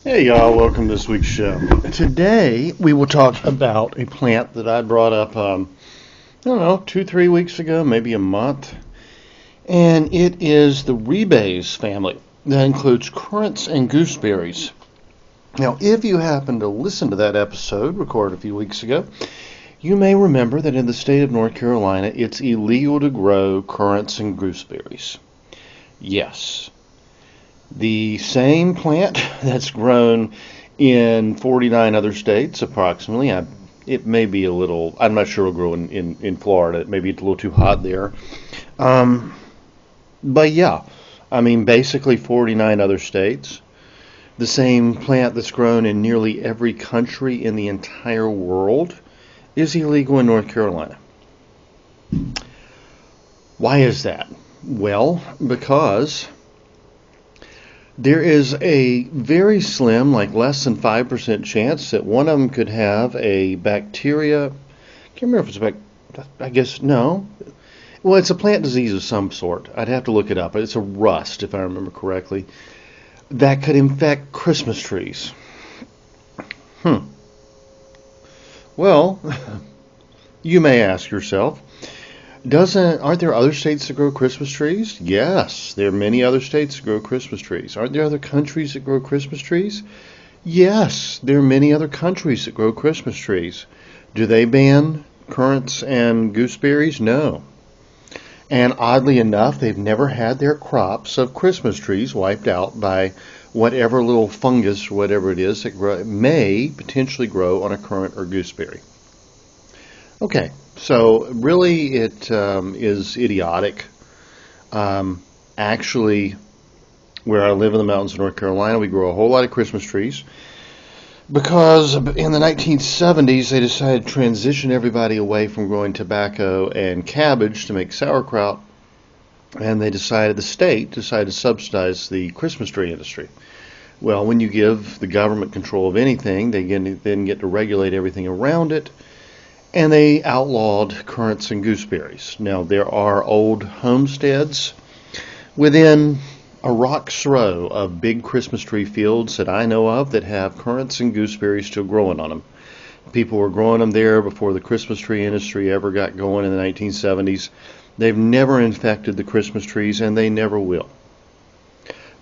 Hey y'all, welcome to this week's show. Today we will talk about a plant that I brought up, I don't know, 2-3 weeks ago, maybe a month. And it is the Rhebards family. That includes currants and gooseberries. Now, if you happen to listen to that episode recorded a few weeks ago, you may remember that in the state of North Carolina, it's illegal to grow currants and gooseberries. Yes. The same plant that's grown in 49 other states, approximately. It may be a little, I'm not sure it'll grow in Florida. Maybe it's a little too hot there. But yeah, I mean, basically 49 other states. The same plant that's grown in nearly every country in the entire world is illegal in North Carolina. Why is that? Well, because there is a very slim, like less than 5% chance that one of them could have a bacteria. I can't remember if it's I guess, no. Well, it's a plant disease of some sort. I'd have to look it up. It's a rust, if I remember correctly, that could infect Christmas trees. Well, you may ask yourself, aren't there other states that grow Christmas trees? Yes, there are many other states that grow Christmas trees. Aren't there other countries that grow Christmas trees? Yes, there are many other countries that grow Christmas trees. Do they ban currants and gooseberries? No. And oddly enough, they've never had their crops of Christmas trees wiped out by whatever little fungus or whatever it is that may potentially grow on a currant or gooseberry. Okay. So really it is idiotic. Actually, where I live in the mountains of North Carolina, we grow a whole lot of Christmas trees because in the 1970s they decided to transition everybody away from growing tobacco and cabbage to make sauerkraut, and the state decided to subsidize the Christmas tree industry. Well, when you give the government control of anything, they then get to regulate everything around it. And they outlawed currants and gooseberries. Now, there are old homesteads within a rock's throw of big Christmas tree fields that I know of that have currants and gooseberries still growing on them. People were growing them there before the Christmas tree industry ever got going in the 1970s. They've never infected the Christmas trees, and they never will.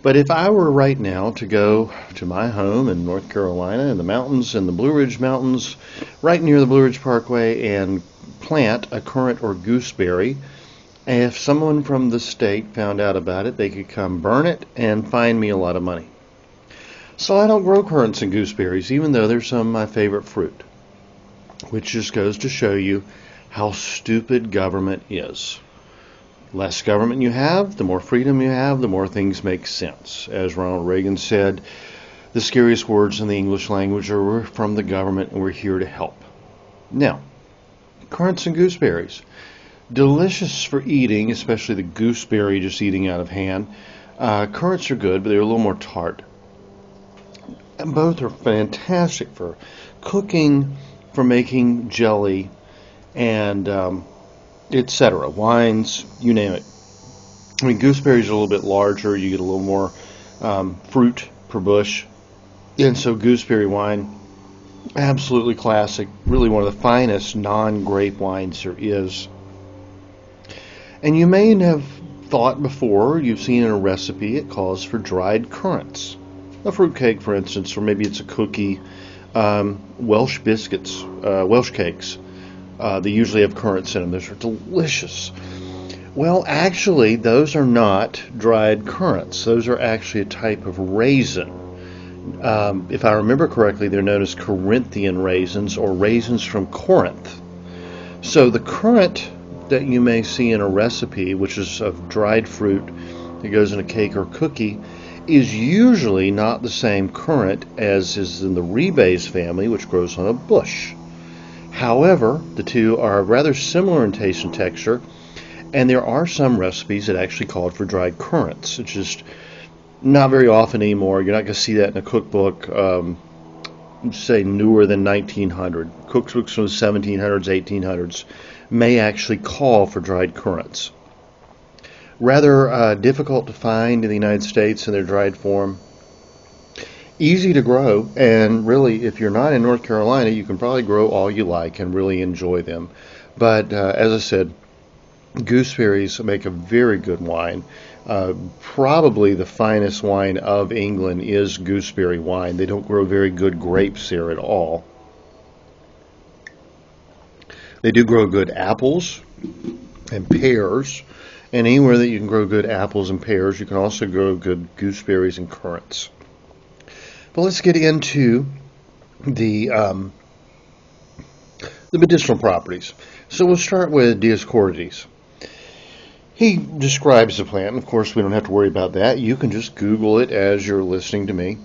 But if I were right now to go to my home in North Carolina in the mountains, in the Blue Ridge Mountains, right near the Blue Ridge Parkway, and plant a currant or gooseberry, if someone from the state found out about it, they could come burn it and fine me a lot of money. So I don't grow currants and gooseberries, even though they're some of my favorite fruit, which just goes to show you how stupid government is. Less government you have, the more freedom you have, the more things make sense. As Ronald Reagan said, the scariest words in the English language are "we're from the government and we're here to help." Now, currants and gooseberries. Delicious for eating, especially the gooseberry just eating out of hand. Currants are good, but they're a little more tart. And both are fantastic for cooking, for making jelly, and etc. Wines, you name it. I mean, gooseberries are a little bit larger. You get a little more fruit per bush. And so gooseberry wine, absolutely classic. Really one of the finest non-grape wines there is. And you may have thought before, you've seen in a recipe, it calls for dried currants. A fruitcake, for instance, or maybe it's a cookie. Welsh biscuits, Welsh cakes. They usually have currants in them. Those are delicious. Well, actually, those are not dried currants. Those are actually a type of raisin. If I remember correctly, they're known as Corinthian raisins or raisins from Corinth. So the currant that you may see in a recipe, which is of dried fruit that goes in a cake or cookie, is usually not the same currant as is in the rebase family, which grows on a bush. However, the two are rather similar in taste and texture, and there are some recipes that actually called for dried currants. It's just not very often anymore. You're not going to see that in a cookbook, say newer than 1900. Cookbooks from the 1700s, 1800s may actually call for dried currants. Rather difficult to find in the United States in their dried form. Easy to grow, and really, if you're not in North Carolina, you can probably grow all you like and really enjoy them. But as I said, gooseberries make a very good wine. Probably the finest wine of England is gooseberry wine. They don't grow very good grapes there at all. They do grow good apples and pears, and anywhere that you can grow good apples and pears, you can also grow good gooseberries and currants. But let's get into the medicinal properties. So we'll start with Dioscorides. He describes the plant, and of course we don't have to worry about that. You can just Google it as you're listening to me.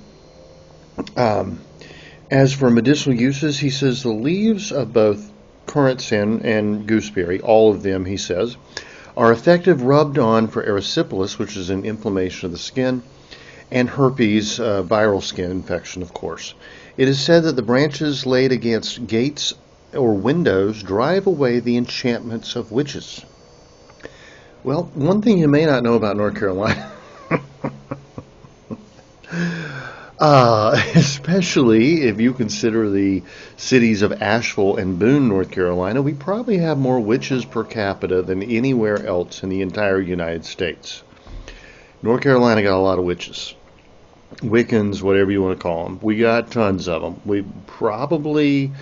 As for medicinal uses, he says the leaves of both currants and gooseberry, all of them, he says, are effective rubbed on for erysipelas, which is an inflammation of the skin, and herpes, viral skin infection, of course. It is said that the branches laid against gates or windows drive away the enchantments of witches. Well, one thing you may not know about North Carolina, especially if you consider the cities of Asheville and Boone, North Carolina, we probably have more witches per capita than anywhere else in the entire United States. North Carolina got a lot of witches. Wiccans, whatever you want to call them. We got tons of them. We probably,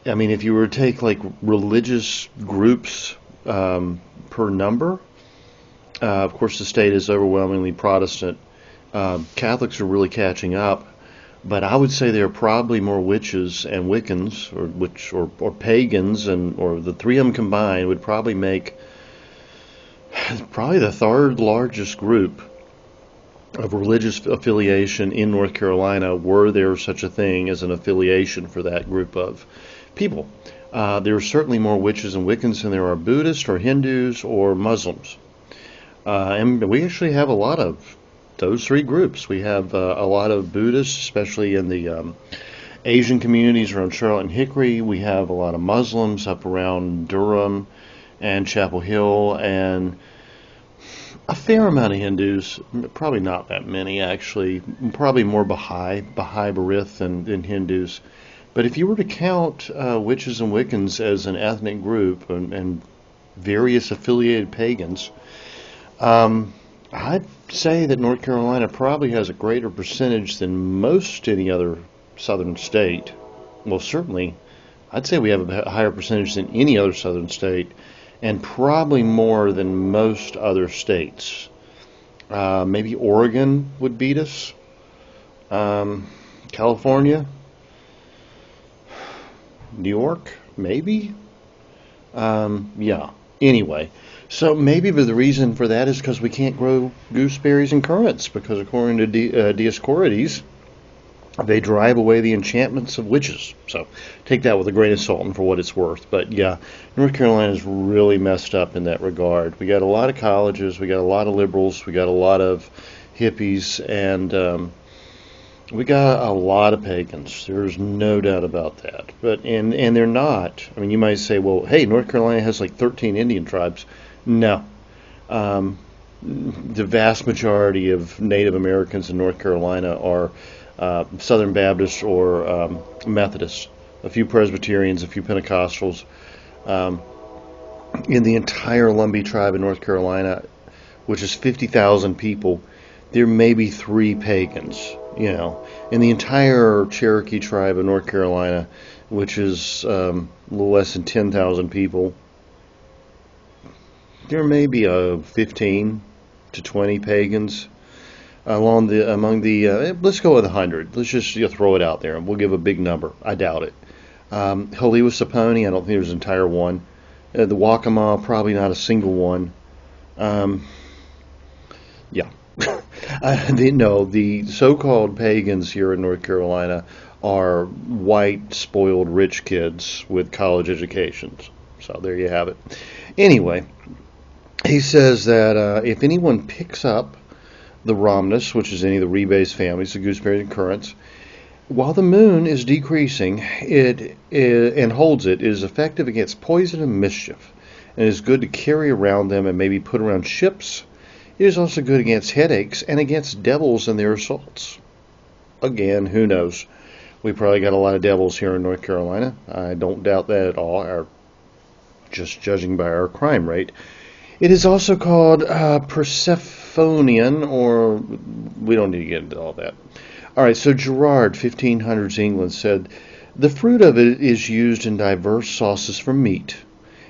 I mean, if you were to take like religious groups per number, of course the state is overwhelmingly Protestant. Catholics are really catching up, but I would say there are probably more witches and Wiccans, or pagans, or the three of them combined would probably make probably the third largest group of religious affiliation in North Carolina, were there such a thing as an affiliation for that group of people. There are certainly more witches and Wiccans than there are Buddhists or Hindus or Muslims. And we actually have a lot of those three groups. We have a lot of Buddhists, especially in the Asian communities around Charlotte and Hickory. We have a lot of Muslims up around Durham and Chapel Hill, and a fair amount of Hindus, probably not that many actually, probably more Baha'i Barith than Hindus. But if you were to count witches and Wiccans as an ethnic group and various affiliated pagans, I'd say that North Carolina probably has a greater percentage than most any other southern state. Well, certainly, I'd say we have a higher percentage than any other southern state, and probably more than most other states. Maybe Oregon would beat us. California. New York, maybe? Yeah. Anyway, so maybe the reason for that is because we can't grow gooseberries and currants, because according to Dioscorides, they drive away the enchantments of witches. So take that with a grain of salt and for what it's worth. But yeah, North Carolina is really messed up in that regard. We got a lot of colleges, we got a lot of liberals, we got a lot of hippies, and We got a lot of pagans. There's no doubt about that. But and they're not. I mean, you might say, well, hey, North Carolina has like 13 Indian tribes. No. Um, the vast majority of Native Americans in North Carolina are Southern Baptists or Methodists. A few Presbyterians, a few Pentecostals. Um, in the entire Lumbee tribe in North Carolina, which is 50,000 people, there may be 3 pagans. In the entire Cherokee tribe of North Carolina, which is a little less than 10,000 people, there may be 15 to 20 pagans. Among the let's go with 100. Let's just throw it out there, and we'll give a big number. I doubt it. Haliwa Saponi, I don't think there's an entire one. The Waccamaw, probably not a single one. Yeah. The so-called pagans here in North Carolina are white, spoiled, rich kids with college educations. So there you have it. Anyway, he says that if anyone picks up the rhamnus, which is any of the rebase families, the gooseberries and currants, while the moon is decreasing, and holds it is effective against poison and mischief, and is good to carry around them and maybe put around ships. It is also good against headaches and against devils and their assaults. Again, who knows? We probably got a lot of devils here in North Carolina. I don't doubt that at all, just judging by our crime rate. It is also called Persephonian, or we don't need to get into all that. All right, so Gerard, 1500s England, said, the fruit of it is used in diverse sauces for meat,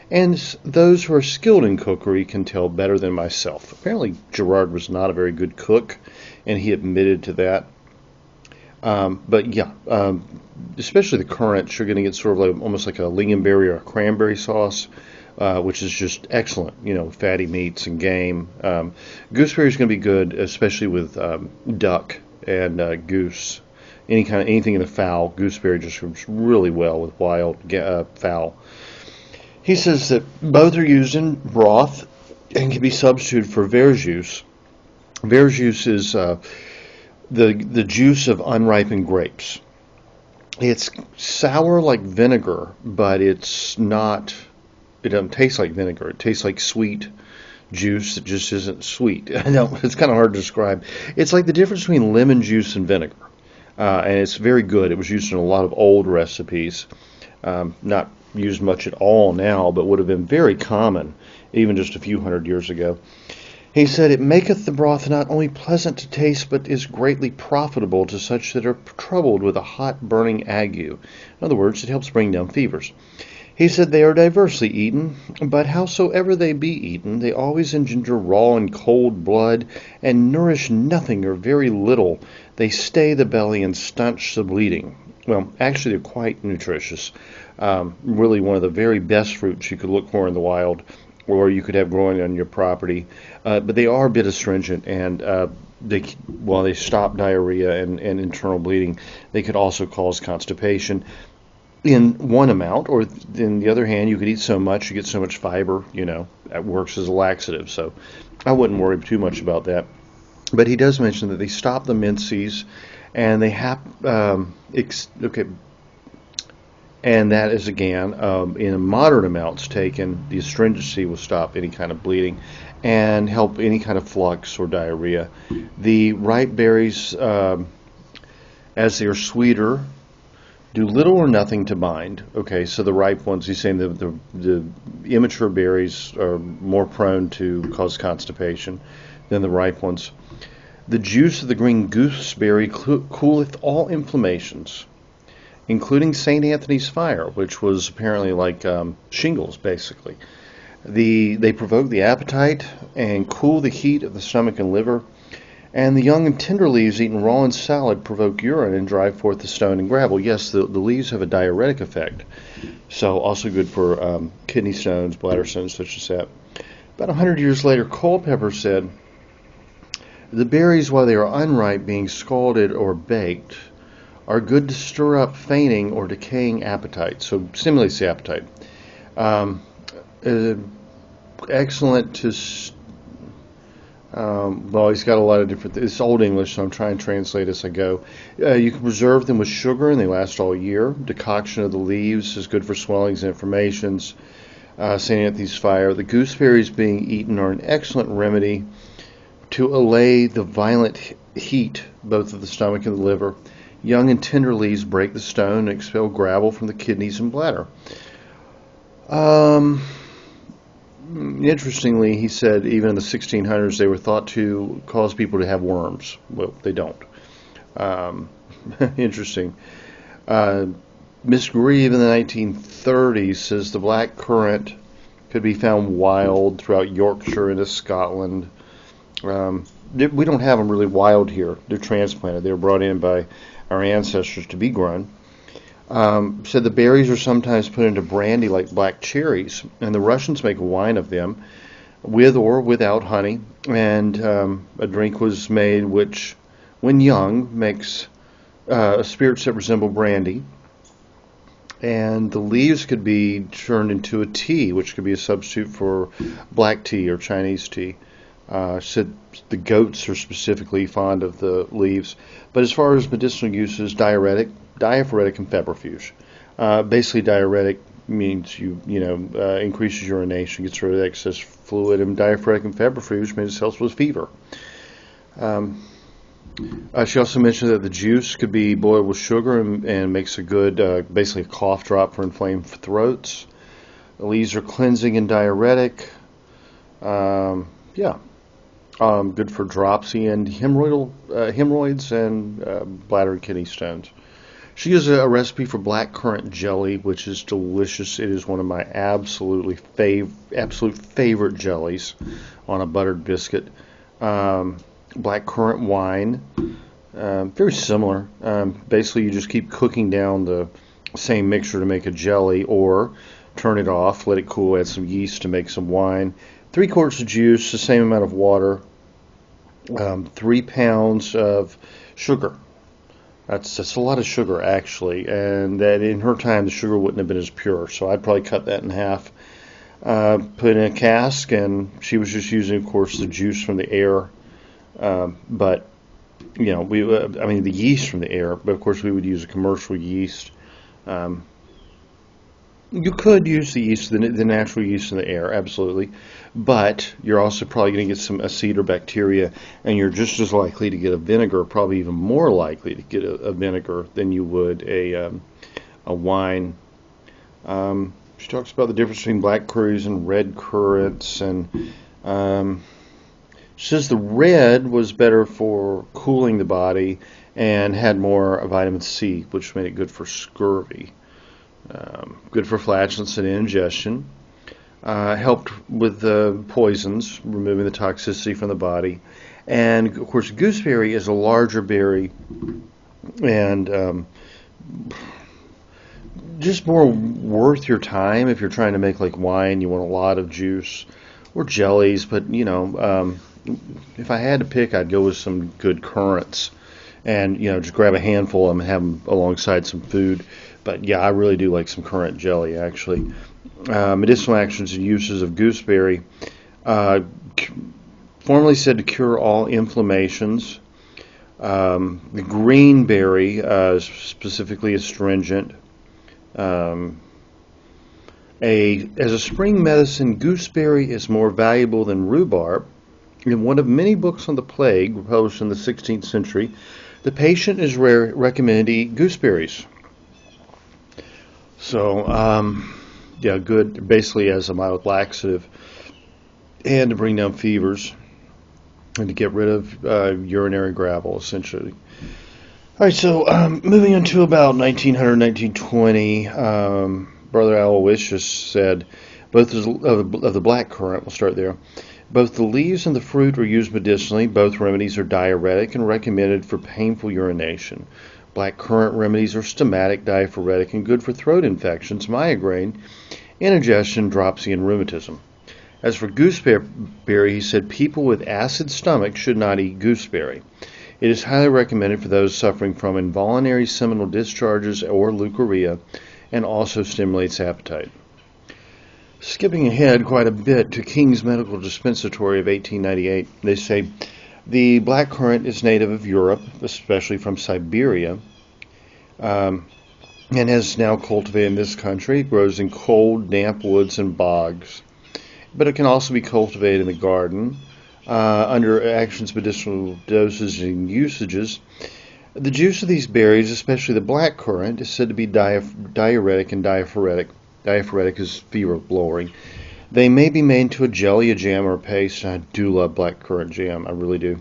and those who are skilled in cookery can tell better than myself. Apparently, Gerard was not a very good cook, and he admitted to that. But yeah, especially the currants, you're going to get sort of like almost like a lingonberry or a cranberry sauce, which is just excellent. Fatty meats and game. Gooseberry is going to be good, especially with duck and goose. Anything in the fowl, gooseberry just works really well with wild fowl. He says that both are used in broth and can be substituted for verjuice. Verjuice is the juice of unripened grapes. It's sour like vinegar, but it's not. It doesn't taste like vinegar. It tastes like sweet juice that just isn't sweet. I know it's kind of hard to describe. It's like the difference between lemon juice and vinegar, and it's very good. It was used in a lot of old recipes. Not used much at all now, but would have been very common even just a few hundred years ago. He said, it maketh the broth not only pleasant to taste, but is greatly profitable to such that are troubled with a hot burning ague. In other words, it helps bring down fevers. He said, they are diversely eaten, but howsoever they be eaten, they always engender raw and cold blood, and nourish nothing or very little. They stay the belly and stanch the bleeding. Well, actually, they're quite nutritious. Really one of the very best fruits you could look for in the wild, or you could have growing on your property. But they are a bit astringent, and while they stop diarrhea and internal bleeding, they could also cause constipation in one amount, or in the other hand, you could eat so much, you get so much fiber, that works as a laxative. So I wouldn't worry too much about that. But he does mention that they stop the menses, and they have, and that is, again, in moderate amounts taken, the astringency will stop any kind of bleeding and help any kind of flux or diarrhea. The ripe berries, as they are sweeter, do little or nothing to bind. Okay, so the ripe ones, he's saying the immature berries are more prone to cause constipation than the ripe ones. The juice of the green gooseberry cooleth all inflammations, including St. Anthony's fire, which was apparently like shingles, basically. They provoke the appetite and cool the heat of the stomach and liver. And the young and tender leaves eaten raw in salad provoke urine and drive forth the stone and gravel. Yes, the leaves have a diuretic effect, so also good for kidney stones, bladder stones, such as that. About 100 years later, Culpeper said, the berries, while they are unripe, being scalded or baked, are good to stir up fainting or decaying appetite, so stimulates the appetite. Excellent to Well, he's got a lot of different. It's Old English, so I'm trying to translate as I go. You can preserve them with sugar, and they last all year. Decoction of the leaves is good for swellings and inflammations. Saying at these fire, the gooseberries being eaten are an excellent remedy to allay the violent heat, both of the stomach and the liver. Young and tender leaves break the stone and expel gravel from the kidneys and bladder. Interestingly, he said even in the 1600s they were thought to cause people to have worms. Well, they don't. Interesting. Miss Grieve in the 1930s says the black currant could be found wild throughout Yorkshire into Scotland. We don't have them really wild here. They're transplanted. They were brought in by our ancestors to be grown. Said the berries are sometimes put into brandy like black cherries, and the Russians make wine of them, with or without honey. And a drink was made which, when young, makes spirits that resemble brandy. And the leaves could be turned into a tea, which could be a substitute for black tea or Chinese tea. Said the goats are specifically fond of the leaves. But as far as medicinal uses, diaphoretic, and febrifuge. Basically, diuretic means increases urination, gets rid of excess fluid, and diaphoretic and febrifuge means it helps with fever. She also mentioned that the juice could be boiled with sugar and makes a good, basically a cough drop for inflamed throats. The leaves are cleansing and diuretic. Good for dropsy and hemorrhoids and bladder and kidney stones. She gives a recipe for black currant jelly, which is delicious. It is one of my absolute favorite jellies on a buttered biscuit. Black currant wine, very similar. Basically, you just keep cooking down the same mixture to make a jelly, or turn it off, let it cool, add some yeast to make some wine. 3 quarts of juice, the same amount of water, 3 pounds of sugar. That's a lot of sugar, actually, and that in her time the sugar wouldn't have been as pure, so I'd probably cut that in half. Put in a cask, and she was just using, of course, the juice from the air, but the yeast from the air. But of course, we would use a commercial yeast. You could use the yeast, the natural yeast in the air, absolutely, but you're also probably going to get some acid or bacteria, and you're just as likely to get a vinegar, probably even more likely to get a vinegar than you would a wine. She talks about the difference between black currants and red currants, and she says the red was better for cooling the body and had more vitamin C, which made it good for scurvy. Good for flatulence and indigestion. Helped with the poisons, removing the toxicity from the body. And, of course, gooseberry is a larger berry and just more worth your time if you're trying to make like wine. You want a lot of juice or jellies, but, if I had to pick, I'd go with some good currants and, just grab a handful of them and have them alongside some food. But yeah, I really do like some currant jelly, actually. Medicinal actions and uses of gooseberry. Formerly said to cure all inflammations. The green berry, specifically astringent. As a spring medicine, gooseberry is more valuable than rhubarb. In one of many books on the plague, published in the 16th century, the patient is recommended to eat gooseberries. So, good basically as a mild laxative and to bring down fevers and to get rid of urinary gravel, essentially. All right, so moving on to about 1900, 1920, Brother Aloysius said, both of the black currant, we'll start there, both the leaves and the fruit are used medicinally. Both remedies are diuretic and recommended for painful urination. Black currant remedies are stomachic, diaphoretic, and good for throat infections, migraine, indigestion, dropsy, and rheumatism. As for gooseberry, he said people with acid stomachs should not eat gooseberry. It is highly recommended for those suffering from involuntary seminal discharges or leukorrhea, and also stimulates appetite. Skipping ahead quite a bit to King's Medical Dispensatory of 1898, they say the blackcurrant is native of Europe, especially from Siberia, um, and is now cultivated in this country. It grows in cold, damp woods and bogs, but it can also be cultivated in the garden under actions, medicinal doses, and usages. The juice of these berries, especially the blackcurrant, is said to be diuretic and diaphoretic. Diaphoretic is fever lowering. They may be made into a jelly, a jam, or a paste. I do love blackcurrant jam, I really do,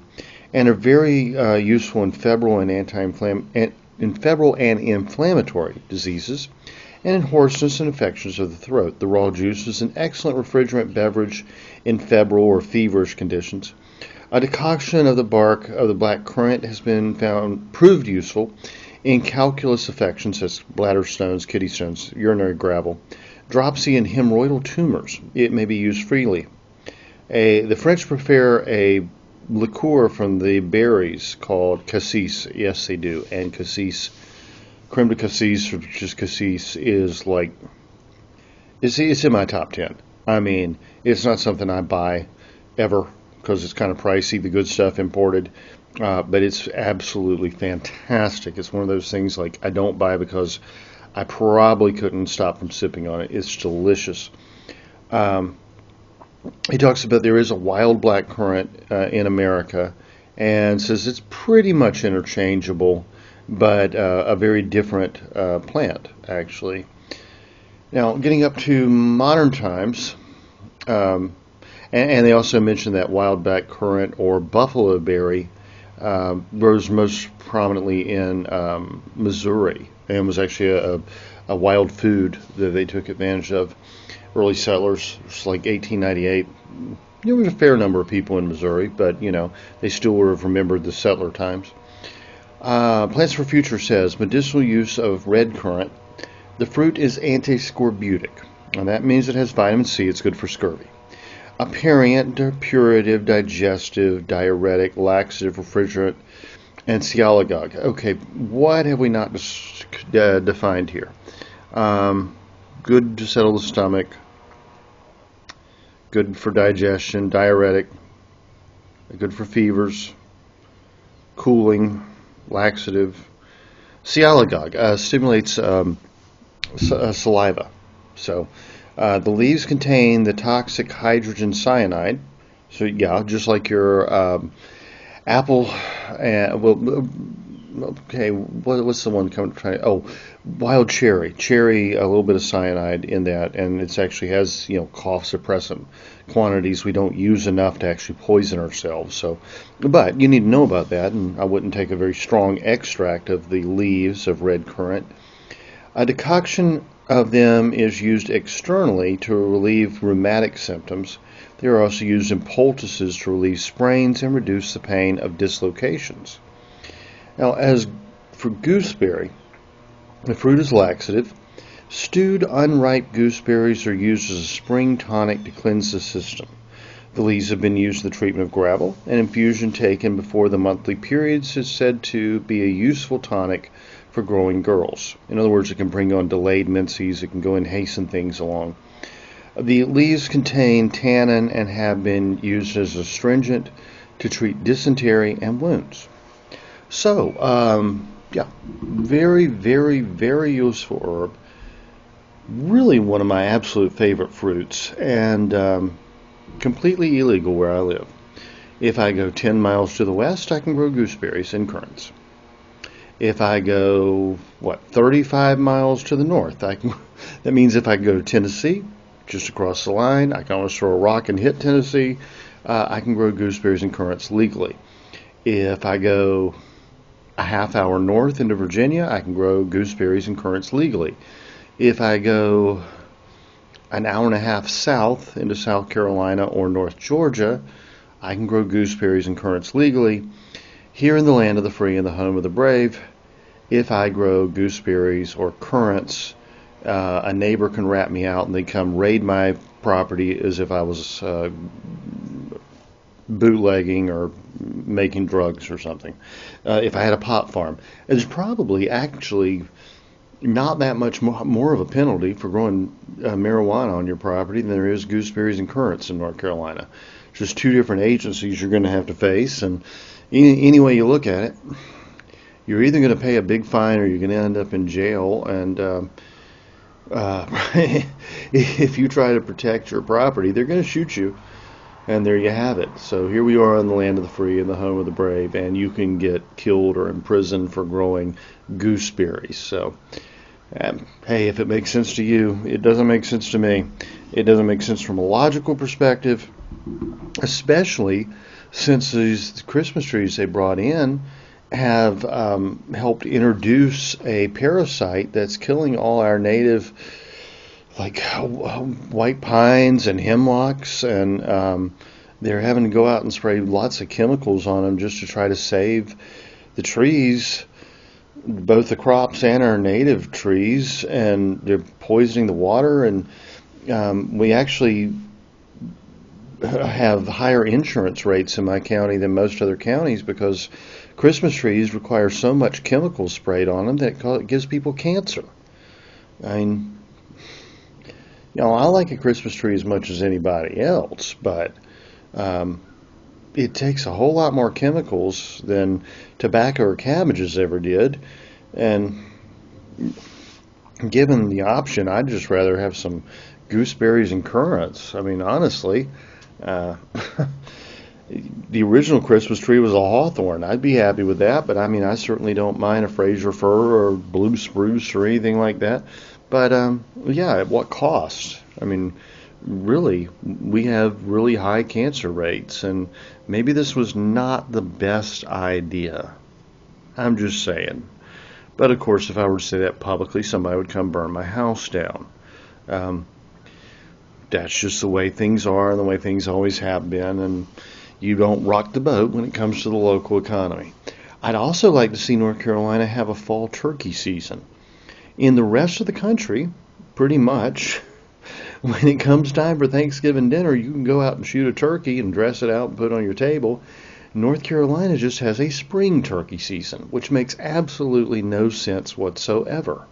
and are very useful in febrile and inflammatory diseases, and in hoarseness and infections of the throat. The raw juice is an excellent refrigerant beverage in febrile or feverish conditions. A decoction of the bark of the black currant has been proved useful in calculous affections such as bladder stones, kidney stones, urinary gravel, dropsy, and hemorrhoidal tumors. It may be used freely. The French prepare a liqueur from the berries called cassis. Yes, they do. And cassis, creme de cassis, or just cassis, is like, it's in my top 10. I mean, it's not something I buy ever because it's kind of pricey, the good stuff imported, but it's absolutely fantastic. It's one of those things like I don't buy because I probably couldn't stop from sipping on it. It's delicious. He talks about there is a wild black currant in America and says it's pretty much interchangeable, but a very different plant, actually. Now, getting up to modern times, and they also mention that wild black currant or buffalo berry grows most prominently in Missouri and was actually a wild food that they took advantage of. Early settlers, it's like 1898. There was a fair number of people in Missouri, but they still would have remembered the settler times. Plants for Future says medicinal use of red currant. The fruit is antiscorbutic, and that means it has vitamin C. It's good for scurvy. Aperient, purgative, digestive, diuretic, laxative, refrigerant, and sialagogue. Okay, what have we not defined here? Good to settle the stomach, good for digestion, diuretic, good for fevers, cooling, laxative. Sialagogue stimulates saliva. So the leaves contain the toxic hydrogen cyanide. So yeah, just like your apple. Okay, what's the one coming? Oh, wild cherry. Cherry, a little bit of cyanide in that, and it actually has cough suppressant quantities we don't use enough to actually poison ourselves. So, but you need to know about that, and I wouldn't take a very strong extract of the leaves of red currant. A decoction of them is used externally to relieve rheumatic symptoms. They are also used in poultices to relieve sprains and reduce the pain of dislocations. Now, as for gooseberry, the fruit is laxative. Stewed unripe gooseberries are used as a spring tonic to cleanse the system. The leaves have been used in the treatment of gravel. An infusion taken before the monthly periods is said to be a useful tonic for growing girls. In other words, it can bring on delayed menses. It can go and hasten things along. The leaves contain tannin and have been used as a astringent to treat dysentery and wounds. So, yeah, very, very, very useful herb. Really one of my absolute favorite fruits, and completely illegal where I live. If I go 10 miles to the west, I can grow gooseberries and currants. If I go, 35 miles to the north, that means if I go to Tennessee, just across the line, I can almost throw a rock and hit Tennessee, I can grow gooseberries and currants legally. If I go a half hour north into Virginia, I can grow gooseberries and currants legally. If I go an hour and a half south into South Carolina or North Georgia, I can grow gooseberries and currants legally. Here in the land of the free and the home of the brave, if I grow gooseberries or currants, a neighbor can rat me out and they come raid my property as if I was bootlegging or making drugs or something. If I had a pot farm, there's probably actually not that much more of a penalty for growing marijuana on your property than there is gooseberries and currants in North Carolina. Just two different agencies you're going to have to face, and any way you look at it, you're either going to pay a big fine or you're going to end up in jail. And if you try to protect your property, they're going to shoot you. And there you have it. So here we are in the land of the free and the home of the brave, and you can get killed or imprisoned for growing gooseberries. So, hey, if it makes sense to you, it doesn't make sense to me. It doesn't make sense from a logical perspective, especially since these Christmas trees they brought in have helped introduce a parasite that's killing all our native, like white pines and hemlocks, and they're having to go out and spray lots of chemicals on them just to try to save the trees, both the crops and our native trees, and they're poisoning the water. And we actually have higher insurance rates in my county than most other counties because Christmas trees require so much chemical sprayed on them that it gives people cancer. I mean, I like a Christmas tree as much as anybody else, but it takes a whole lot more chemicals than tobacco or cabbages ever did. And given the option, I'd just rather have some gooseberries and currants. I mean, honestly, the original Christmas tree was a hawthorn. I'd be happy with that, but I mean, I certainly don't mind a Fraser fir or blue spruce or anything like that. But yeah, at what cost? I mean, really, we have really high cancer rates, and maybe this was not the best idea. I'm just saying. But of course, if I were to say that publicly, somebody would come burn my house down. That's just the way things are and the way things always have been, and you don't rock the boat when it comes to the local economy. I'd also like to see North Carolina have a fall turkey season. In the rest of the country, pretty much, when it comes time for Thanksgiving dinner, you can go out and shoot a turkey and dress it out and put it on your table. North Carolina just has a spring turkey season, which makes absolutely no sense whatsoever.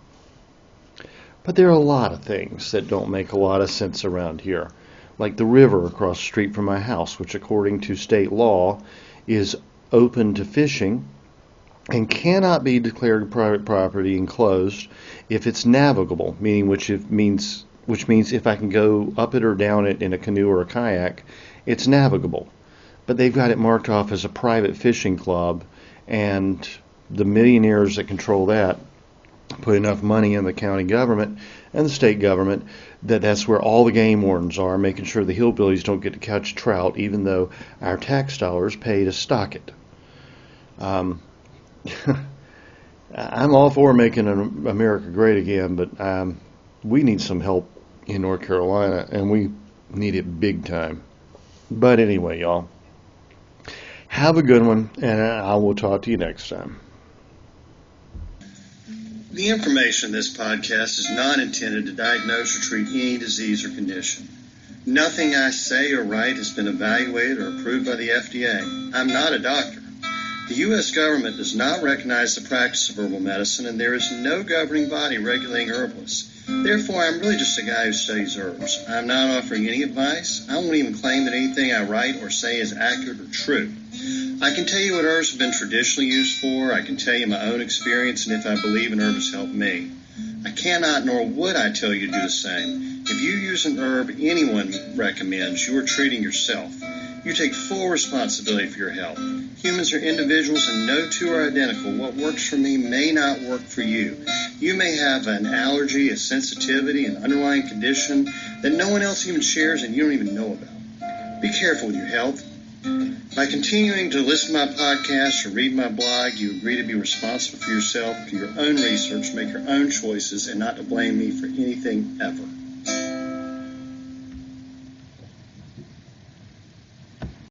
But there are a lot of things that don't make a lot of sense around here, like the river across the street from my house, which according to state law is open to fishing and cannot be declared private property and closed if it's navigable, meaning which means if I can go up it or down it in a canoe or a kayak, it's navigable. But they've got it marked off as a private fishing club, and the millionaires that control that put enough money in the county government and the state government that's where all the game wardens are, making sure the hillbillies don't get to catch trout, even though our tax dollars pay to stock it. I'm all for making America great again, but we need some help in North Carolina, and we need it big time. But anyway, y'all, have a good one, and I will talk to you next time. The information in this podcast is not intended to diagnose or treat any disease or condition. Nothing I say or write has been evaluated or approved by the FDA. I'm not a doctor. The U.S. government does not recognize the practice of herbal medicine, and there is no governing body regulating herbalists. Therefore, I'm really just a guy who studies herbs. I'm not offering any advice. I won't even claim that anything I write or say is accurate or true. I can tell you what herbs have been traditionally used for. I can tell you my own experience and if I believe an herb has helped me. I cannot nor would I tell you to do the same. If you use an herb anyone recommends, you are treating yourself. You take full responsibility for your health. Humans are individuals and no two are identical. What works for me may not work for you. You may have an allergy, a sensitivity, an underlying condition that no one else even shares and you don't even know about. Be careful with your health. By continuing to listen to my podcast or read my blog, you agree to be responsible for yourself, do your own research, make your own choices, and not to blame me for anything ever.